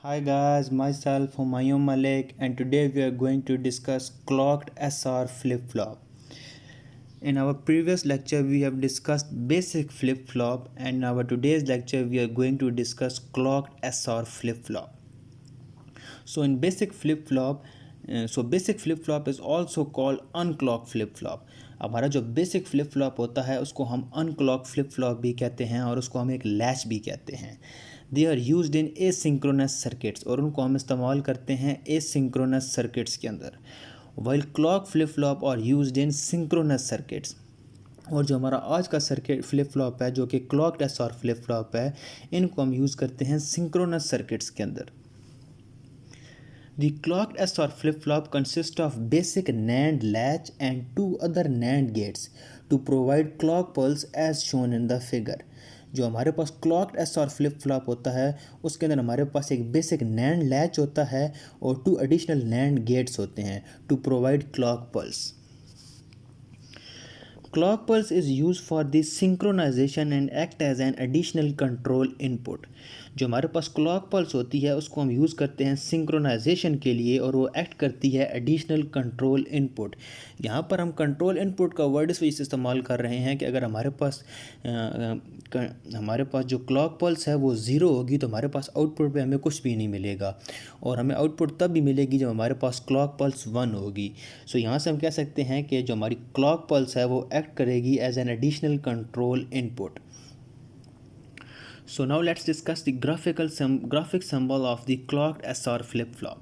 Hi guys, myself Humayun Malik, and today we are going to discuss clocked SR flip-flop. In our previous lecture we have discussed basic flip-flop, and in our today's lecture we are going to discuss clocked SR flip-flop. So in basic flip-flop, basic flip-flop is also called unclocked flip-flop. हमारा जो basic flip flop होता है उसको हम अनक्लॉक flip flop भी कहते हैं और उसको हम एक लैच भी कहते हैं. They are used in asynchronous circuits और उनको हम इस्तेमाल करते हैं एसिंक्रोनस सर्किट्स के अंदर. While clock flip flop are used in synchronous circuits. और जो हमारा आज का सर्किट फ्लिप फ्लॉप है जो कि क्लॉक्ड एसआर फ्लिप फ्लॉप है, इनको हम यूज़ करते हैं सिंक्रोनस सर्किट्स के अंदर. The clocked SR flip-flop consists of basic NAND latch and two other NAND gates to provide clock pulse as shown in the figure. जो हमारे पास क्लॉक्ड SR फ्लिप फ्लॉप होता है उसके अंदर हमारे पास एक बेसिक NAND लैच होता है और टू एडिशनल NAND गेट्स होते हैं to provide clock pulse. Clock pulse is used for the synchronization and act as an additional control input. जो हमारे पास क्लॉक पल्स होती है उसको हम यूज़ करते हैं सिंक्रोनाइजेशन के लिए और वो एक्ट करती है एडिशनल कंट्रोल इनपुट. यहाँ पर हम कंट्रोल इनपुट का वर्ड इस वजह से इस्तेमाल कर रहे हैं कि अगर हमारे पास जो क्लॉक पल्स है वो ज़ीरो होगी तो हमारे पास आउटपुट पे हमें कुछ भी नहीं मिलेगा और हमें आउटपुट तब भी मिलेगी जब हमारे पास क्लॉक पल्स 1 होगी. सो यहाँ से हम कह सकते हैं कि जो हमारी क्लॉक पल्स है वो एक्ट करेगी as an additional control input. So now let's discuss the graphic symbol of the clocked SR flip-flop.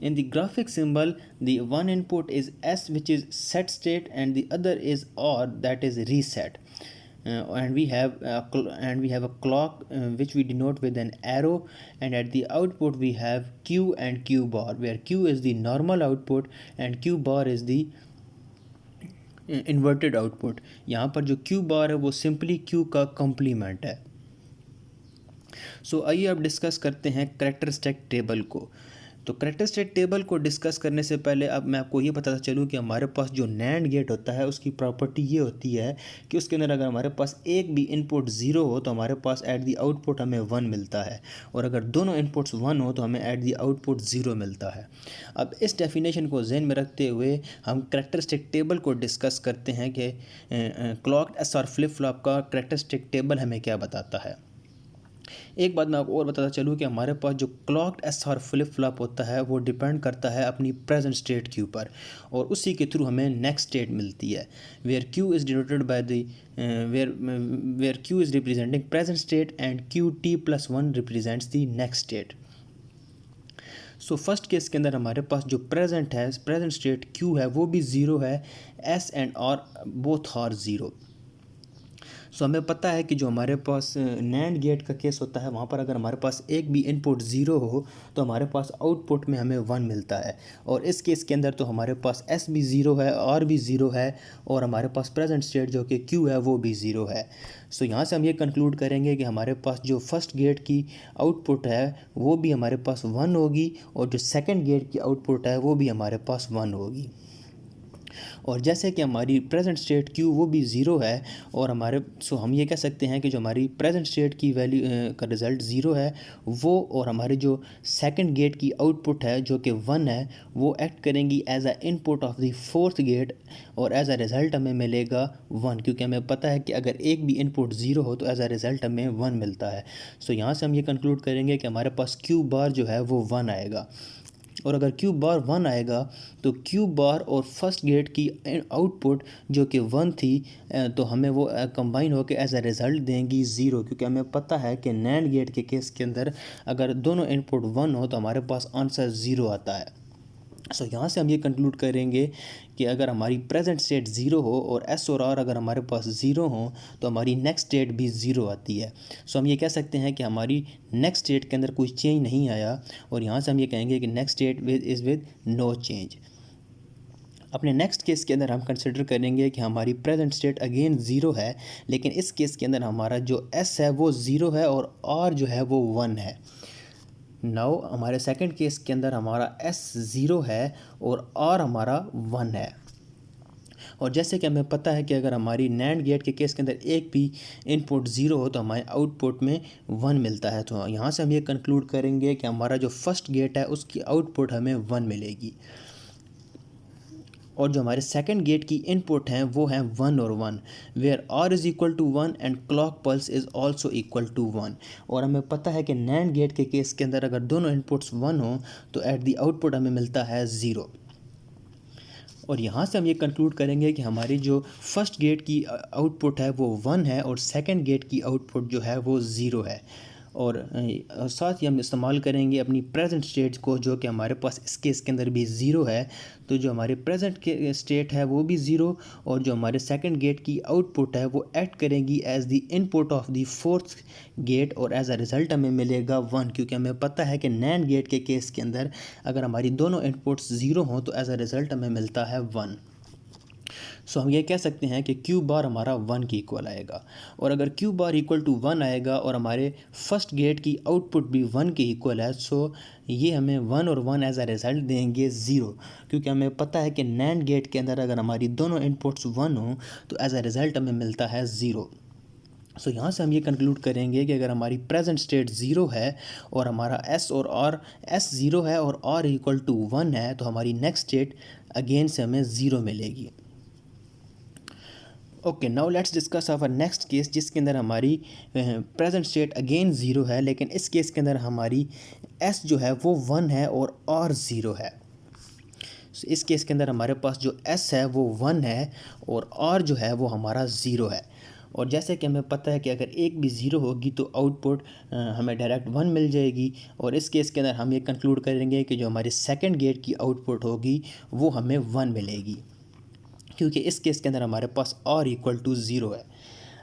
In the graphic symbol, the one input is S, which is set state, and the other is OR, that is reset. And we have a clock which we denote with an arrow, and at the output we have Q and Q bar, where Q is the normal output and Q bar is the inverted output. यहाँ पर जो Q bar है वो simply Q का complement है. आइए अब discuss करते हैं कैरेक्टरिस्टिक टेबल को. तो कैरेक्टरिस्टिक टेबल को डिस्कस करने से पहले अब मैं आपको ये बताता चलूँ कि हमारे पास जो नैंड गेट होता है उसकी प्रॉपर्टी ये होती है कि उसके अंदर अगर हमारे पास एक भी इनपुट ज़ीरो हो तो हमारे पास एट दी आउटपुट हमें 1 मिलता है और अगर दोनों इनपुट्स 1 हो तो हमें एट दी आउटपुट 0 मिलता है. अब इस डेफिनेशन को जहन में रखते हुए हम कैरेक्टरिस्टिक टेबल को डिस्कस करते हैं कि क्लॉक्ड एसआर फ्लिप फ्लॉप का कैरेक्टरिस्टिक टेबल हमें क्या बताता है. एक बात मैं आपको और बताता चलूँ कि हमारे पास जो क्लॉक्ड एसआर फ्लिप फ्लॉप होता है वो डिपेंड करता है अपनी प्रेजेंट स्टेट के ऊपर और उसी के थ्रू हमें नेक्स्ट स्टेट मिलती है. Where Q is denoted by the where Q is representing present state and Q T plus 1 represents the next state. So first case के अंदर हमारे पास जो प्रेजेंट स्टेट क्यू है वो भी ज़ीरो है, S and R both are zero. So हमें पता है कि जो हमारे पास नैंड गेट का केस होता है वहाँ पर अगर हमारे पास एक भी इनपुट ज़ीरो हो तो हमारे पास आउटपुट में हमें 1 मिलता है और इस केस के अंदर तो हमारे पास एस भी ज़ीरो है, आर भी ज़ीरो है और हमारे पास प्रेजेंट स्टेट जो कि क्यू है वो भी ज़ीरो है. सो यहाँ से हम ये कंक्लूड करेंगे कि हमारे पास जो फर्स्ट गेट की आउटपुट है वो भी हमारे पास 1 होगी और जो सेकेंड गेट की आउटपुट है वो भी हमारे पास 1 होगी. और जैसे कि हमारी प्रेजेंट स्टेट क्यू वो भी ज़ीरो है और हम ये कह सकते हैं कि जो हमारी प्रेजेंट स्टेट की वैल्यू का रिज़ल्ट ज़ीरो है वो और हमारे जो सेकंड गेट की आउटपुट है जो कि 1 है वो एक्ट करेंगी as a input of the fourth gate और एज अ रिज़ल्ट हमें मिलेगा 1 क्योंकि हमें पता है कि अगर एक भी इनपुट ज़ीरो हो तो एज अ रिज़ल्ट हमें 1 मिलता है. सो यहाँ से हम ये कंक्लूड करेंगे कि हमारे पास क्यू बार जो है वो 1 आएगा और अगर क्यू बार 1 आएगा तो क्यू बार और फर्स्ट गेट की आउटपुट जो कि 1 थी तो हमें वो कंबाइन होकर एज अ रिज़ल्ट देंगी 0 क्योंकि हमें पता है कि नैंड गेट के केस के अंदर अगर दोनों इनपुट 1 हो तो हमारे पास आंसर 0 आता है. सो यहाँ से हम ये कंक्लूड करेंगे कि अगर हमारी प्रेजेंट स्टेट ज़ीरो हो और एस और आर अगर हमारे पास ज़ीरो हो तो हमारी नेक्स्ट स्टेट भी ज़ीरो आती है. सो हम ये कह सकते हैं कि हमारी नेक्स्ट स्टेट के अंदर कोई चेंज नहीं आया और यहाँ से हम ये कहेंगे कि next state is with no change. अपने नेक्स्ट केस के अंदर हम कंसिडर करेंगे कि हमारी प्रेजेंट स्टेट अगेन ज़ीरो है लेकिन इस केस के अंदर हमारा जो एस है वो ज़ीरो है और आर जो है वो 1 है. नाउ हमारे सेकंड केस के अंदर हमारा एस 0 है और आर हमारा 1 है. और जैसे कि हमें पता है कि अगर हमारी नैंड गेट के केस के अंदर एक भी इनपुट 0 हो तो हमारे आउटपुट में 1 मिलता है। तो यहाँ से हम ये कंक्लूड करेंगे कि हमारा जो फर्स्ट गेट है उसकी आउटपुट हमें 1 मिलेगी, और जो हमारे सेकंड गेट की इनपुट हैं वो हैं 1 और 1, where R is equal to 1 and clock pulse is also equal to 1। और हमें पता है कि नैंड गेट के केस के अंदर अगर दोनों इनपुट्स 1 हो तो एट द आउटपुट हमें मिलता है 0। और यहाँ से हम ये कंक्लूड करेंगे कि हमारी जो फर्स्ट गेट की आउटपुट है वो 1 है और सेकंड गेट की आउटपुट जो है वो 0 है। और साथ ही हम इस्तेमाल करेंगे अपनी प्रेजेंट स्टेट को, जो कि हमारे पास इस केस के अंदर भी 0 है। तो जो हमारे प्रेजेंट के स्टेट है वो भी 0, और जो हमारे सेकंड गेट की आउटपुट है वो एक्ट करेंगी as the input of the fourth gate, और एज अ रिज़ल्ट हमें मिलेगा 1, क्योंकि हमें पता है कि नैंड गेट के केस के अंदर अगर हमारी दोनों इनपुट्स 0 हों तो एज अ रिज़ल्ट हमें मिलता है 1। सो हम ये कह सकते हैं कि क्यू बार हमारा 1 के इक्वल आएगा। और अगर क्यू बार इक्वल टू 1 आएगा और हमारे फर्स्ट गेट की आउटपुट भी 1 के इक्वल है, सो ये हमें 1 और 1 एज अ रिज़ल्ट देंगे 0, क्योंकि हमें पता है कि नैंड गेट के अंदर अगर हमारी दोनों इनपुट्स 1 हों तो एज अ रिज़ल्ट हमें मिलता है 0। सो यहाँ से हम ये कंक्लूड करेंगे कि अगर हमारी प्रेजेंट स्टेट 0 है और हमारा एस और आर एस 0 है और आर इक्वल टू 1 है, तो हमारी नेक्स्ट स्टेट अगेन से हमें 0 मिलेगी। Okay, now let's discuss our next case, जिसके अंदर हमारी प्रेजेंट स्टेट अगेन 0 है, लेकिन इस केस के अंदर हमारी एस जो है वो 1 है और आर 0 है। So, इस केस के अंदर हमारे पास जो एस है वो 1 है और आर जो है वो हमारा 0 है। और जैसे कि हमें पता है कि अगर एक भी 0 होगी तो आउटपुट हमें डायरेक्ट 1 मिल जाएगी। और इस केस के अंदर हम ये कंक्लूड करेंगे कि जो हमारी सेकंड गेट की आउटपुट होगी वो हमें 1 मिलेगी, क्योंकि इस केस के अंदर हमारे पास r इक्वल टू 0 है।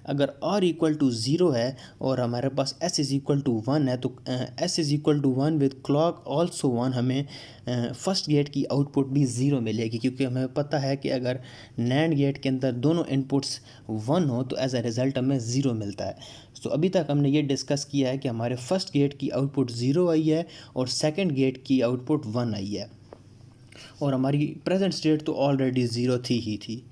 अगर r इक्वल टू 0 है और हमारे पास s इज़ इक्वल टू 1 है, तो s is equal to 1 with clock also 1 हमें फर्स्ट गेट की आउटपुट भी 0 मिलेगी, क्योंकि हमें पता है कि अगर नैंड गेट के अंदर दोनों इनपुट्स 1 हो तो एज अ रिज़ल्ट हमें 0 मिलता है। तो अभी तक हमने ये डिस्कस किया है कि हमारे फर्स्ट गेट की आउटपुट 0 आई है और सेकेंड गेट की आउटपुट 1 आई है, और हमारी प्रेजेंट स्टेट तो ऑलरेडी 0 थी ही थी।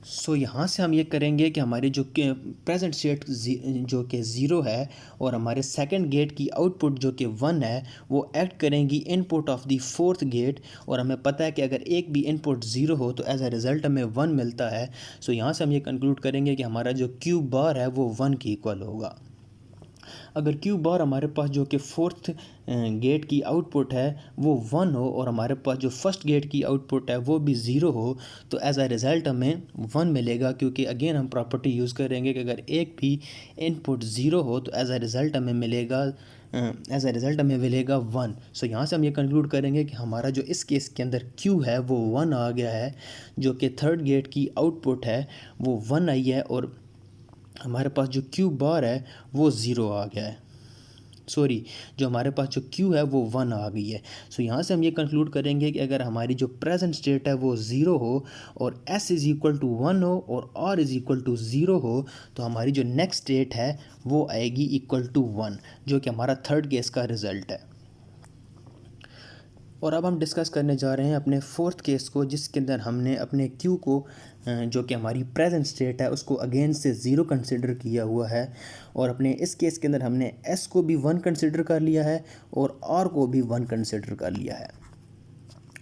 सो यहाँ से हम ये करेंगे कि हमारी जो प्रेजेंट स्टेट जो कि 0 है और हमारे सेकंड गेट की आउटपुट जो कि 1 है, वो एक्ट करेंगी input of the fourth gate. और हमें पता है कि अगर एक भी इनपुट 0 हो तो एज अ रिज़ल्ट हमें 1 मिलता है। सो यहाँ से हम ये कंक्लूड करेंगे कि हमारा जो क्यू बार है वो 1 के इक्वल होगा। अगर क्यू बार हमारे पास जो कि फोर्थ गेट की आउटपुट है वो 1 हो और हमारे पास जो फर्स्ट गेट की आउटपुट है वो भी 0 हो, तो एज अ रिज़ल्ट हमें 1 मिलेगा, क्योंकि अगेन हम प्रॉपर्टी यूज़ करेंगे कि अगर एक भी इनपुट 0 हो तो एज अ रिज़ल्ट हमें मिलेगा 1। सो यहाँ से हम ये कंक्लूड करेंगे कि हमारा जो इस केस के अंदर Q है वो 1 आ गया है, जो कि थर्ड गेट की आउटपुट है वो 1 आई है, और हमारे पास जो क्यू बार है वो 0 आ गया है। सॉरी, जो हमारे पास जो क्यू है वो 1 आ गई है। सो यहाँ से हम ये कंक्लूड करेंगे कि अगर हमारी जो प्रेजेंट स्टेट है वो 0 हो और s इज़ इक्वल टू 1 हो और r इज़ इक्वल टू 0 हो, तो हमारी जो नेक्स्ट स्टेट है वो आएगी इक्वल टू 1, जो कि हमारा थर्ड केस का रिज़ल्ट है। और अब हम डिस्कस करने जा रहे हैं अपने फोर्थ केस को, जिसके अंदर हमने अपने क्यू को जो कि हमारी प्रेजेंट स्टेट है उसको अगेन से 0 कंसिडर किया हुआ है, और अपने इस केस के अंदर हमने s को भी 1 कंसिडर कर लिया है और r को भी 1 कंसिडर कर लिया है,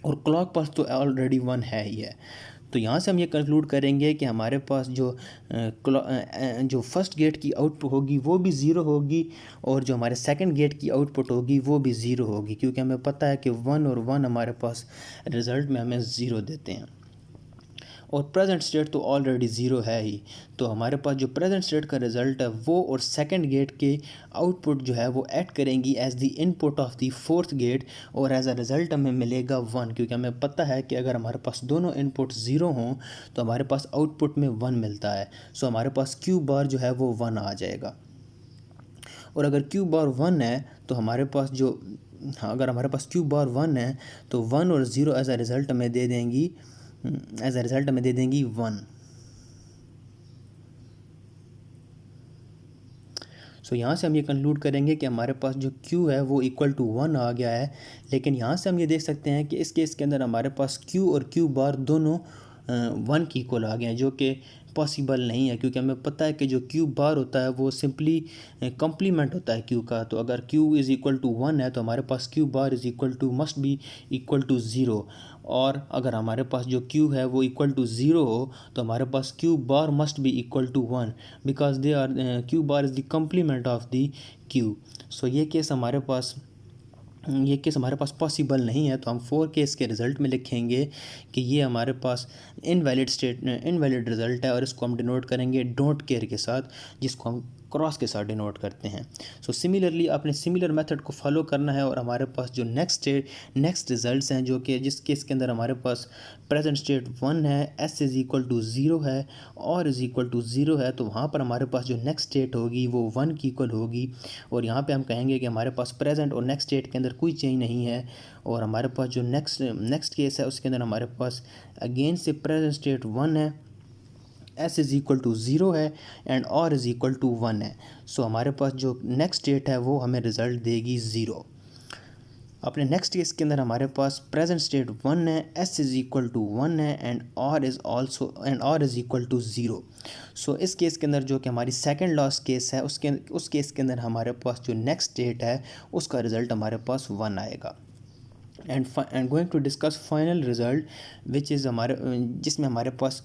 और क्लॉक पल्स तो ऑलरेडी 1 है ही है। तो यहाँ से हम ये कंक्लूड करेंगे कि हमारे पास जो फर्स्ट गेट की आउटपुट होगी वो भी 0 होगी, और जो हमारे सेकंड गेट की आउटपुट होगी वो भी 0 होगी, क्योंकि हमें पता है कि 1 और 1 हमारे पास रिज़ल्ट में हमें 0 देते हैं, और प्रेजेंट स्टेट तो ऑलरेडी 0 है ही। तो हमारे पास जो प्रेजेंट स्टेट का रिज़ल्ट है वो और सेकंड गेट के आउटपुट जो है वो ऐड करेंगी as the input of the fourth gate, और एज अ रिज़ल्ट हमें मिलेगा 1, क्योंकि हमें पता है कि अगर हमारे पास दोनों इनपुट 0 हों तो हमारे पास आउटपुट में 1 मिलता है। सो हमारे पास क्यू बार जो है वो 1 आ जाएगा। और अगर क्यू बार 1 है तो हमारे पास जो अगर हमारे पास क्यू बार 1 है तो 1 और 0 एज अ रिज़ल्ट हमें दे देंगी 1। सो यहाँ से हम ये कंक्लूड करेंगे कि हमारे पास जो Q है वो इक्वल टू 1 आ गया है, लेकिन यहाँ से हम ये देख सकते हैं कि इस केस के अंदर हमारे पास Q और Q बार दोनों वन की इक्वल आ गए हैं, जो कि पॉसिबल नहीं है, क्योंकि हमें पता है कि जो क्यू बार होता है वो सिंपली कम्प्लीमेंट होता है क्यू का। तो अगर क्यू इज़ इक्वल टू 1 है तो हमारे पास Q bar is equal to must be equal to 0। और अगर हमारे पास जो क्यू है वो इक्वल टू 0 हो तो हमारे पास Q bar must be equal to 1, because they are Q bar is the complement of the Q. So ये केस हमारे पास पॉसिबल नहीं है। तो हम 4 केस के रिज़ल्ट में लिखेंगे कि ये हमारे पास इनवैलिड रिज़ल्ट है, और इसको हम डिनोट करेंगे डोंट केयर के साथ, जिसको हम क्रॉस के साथ डिनोट करते हैं। सो सिमिलरली आपने सिमिलर मेथड को फॉलो करना है, और हमारे पास जो नेक्स्ट रिजल्ट्स हैं, जो कि जिस केस के अंदर हमारे पास प्रेजेंट स्टेट 1 है, एस इज़ इक्वल टू 0 है, और इज़ इक्वल टू 0 है, तो वहाँ पर हमारे पास जो नेक्स्ट स्टेट होगी वो 1 की इक्वल होगी। और यहाँ पे हम कहेंगे कि हमारे पास प्रेजेंट और नेक्स्ट स्टेट के अंदर कोई चेंज नहीं है। और हमारे पास जो नेक्स्ट केस है उसके अंदर हमारे पास अगेन से प्रेजेंट स्टेट 1 है, एस इज़ इक्वल टू 0 है, एंड और इज़ इक्वल टू 1 है। सो हमारे पास जो नेक्स्ट स्टेट है वो हमें रिज़ल्ट देगी 0। अपने नेक्स्ट केस के अंदर हमारे पास प्रेजेंट स्टेट 1 है, एस इज़ इक्वल टू 1 है, एंड और इज़ इक्वल टू 0। सो इस केस के अंदर जो कि हमारी सेकंड लास्ट केस है, उस केस के अंदर हमारे पास जो नेक्स्ट स्टेट है उसका रिज़ल्ट हमारे पास 1 आएगा। And going to discuss final result which is जिसमें हमारे पास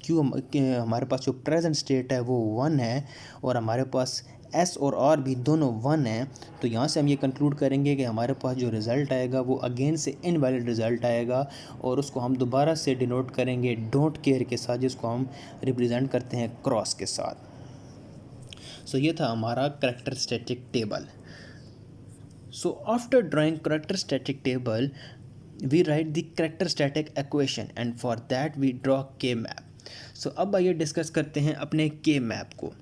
हमारे पास जो प्रेजेंट स्टेट है वो 1 है, और हमारे पास एस और आर भी दोनों 1 हैं। तो यहाँ से हम ये कंक्लूड करेंगे कि हमारे पास जो रिज़ल्ट आएगा वो अगेन से इनवैलिड रिज़ल्ट आएगा, और उसको हम दोबारा से डिनोट करेंगे डोंट केयर के साथ, जिसको हम रिप्रेजेंट करते हैं क्रॉस के साथ। सो ये था हमारा characteristic table. So after drawing characteristic table, we write the characteristic equation, and for that we draw K map. So अब आइए डिस्कस करते हैं अपने K map को।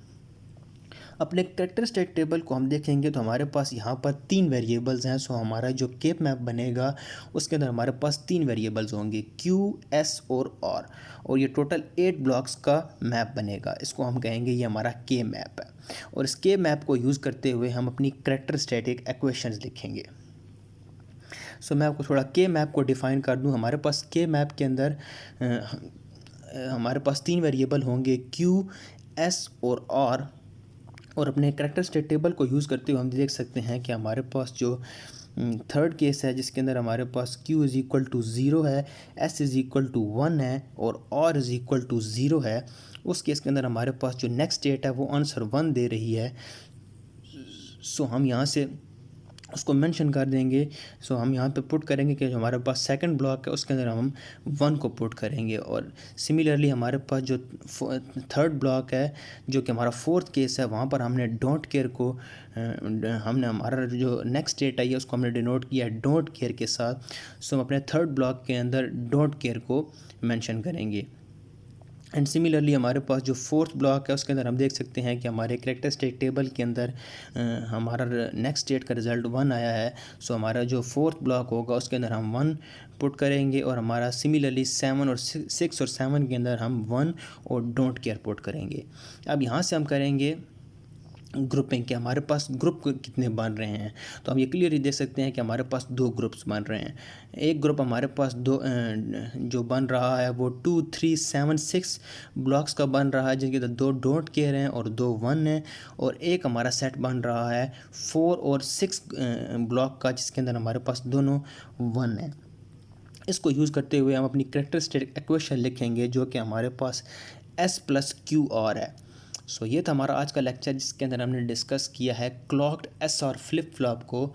अपने कैरेक्टरिस्टिक टेबल को हम देखेंगे तो हमारे पास यहाँ पर 3 वेरिएबल्स हैं। सो हमारा जो के मैप बनेगा उसके अंदर हमारे पास 3 वेरिएबल्स होंगे, क्यू, एस और आर, और ये टोटल 8 ब्लॉक्स का मैप बनेगा। इसको हम कहेंगे ये हमारा के मैप है, और इस के मैप को यूज़ करते हुए हम अपनी कैरेक्टरिस्टिक इक्वेशंस लिखेंगे। सो मैं आपको थोड़ा के मैप को डिफ़ाइन कर दूं। हमारे पास के मैप के अंदर हमारे पास 3 वेरिएबल होंगे, क्यू, एस और आर, और अपने कैरेक्टरिस्टिक टेबल को यूज़ करते हुए हम देख सकते हैं कि हमारे पास जो थर्ड केस है जिसके अंदर हमारे पास q इज़ इक्वल टू 0 है, s इज़ इक्वल टू 1 है, और r इज़ इक्वल टू 0 है, उस केस के अंदर हमारे पास जो नेक्स्ट स्टेट है वो आंसर 1 दे रही है। सो हम यहाँ से उसको मेंशन कर देंगे। सो हम यहाँ पे पुट करेंगे कि जो हमारे पास सेकंड ब्लॉक है उसके अंदर हम 1 को पुट करेंगे। और सिमिलरली हमारे पास जो थर्ड ब्लॉक है जो कि हमारा फोर्थ केस है, वहाँ पर हमने डोंट केयर को हमने हमारा जो नेक्स्ट स्टेट है उसको हमने डिनोट किया है डोंट केयर के साथ। सो हम अपने थर्ड ब्लॉक के अंदर डोंट केयर को मेंशन करेंगे। एंड सिमिलरली हमारे पास जो फोर्थ ब्लॉक है उसके अंदर हम देख सकते हैं कि हमारे कैरेक्टरिस्टिक टेबल के अंदर हमारा नेक्स्ट स्टेट का रिज़ल्ट 1 आया है। सो हमारा जो फोर्थ ब्लॉक होगा उसके अंदर हम 1 पुट करेंगे, और हमारा सिमिलरली 7 और 6 और 7 के अंदर हम 1 और डोंट केयर पुट करेंगे। अब यहाँ से हम करेंगे ग्रुपिंग के हमारे पास ग्रुप कितने बन रहे हैं। तो हम ये क्लियरली देख सकते हैं कि हमारे पास 2 ग्रुप्स बन रहे हैं। एक ग्रुप हमारे पास जो बन रहा है वो 2, 3, 7, 6 ब्लॉक्स का बन रहा है, जिनके अंदर 2 डोंट केयर हैं और 2 1 हैं, और एक हमारा सेट बन रहा है 4 और 6 ब्लॉक का, जिसके अंदर हमारे पास दोनों 1 हैं। इसको यूज़ करते हुए हम अपनी कैरेक्टरिस्टिक इक्वेशन लिखेंगे जो कि हमारे पास S प्लस क्यू आर है। सो ये था हमारा आज का लेक्चर जिसके अंदर हमने डिस्कस किया है क्लॉक्ड एस और फ्लिप फ्लॉप को।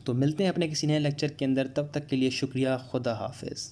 तो मिलते हैं अपने किसी नए लेक्चर के अंदर, तब तक के लिए शुक्रिया, खुदा हाफिज़।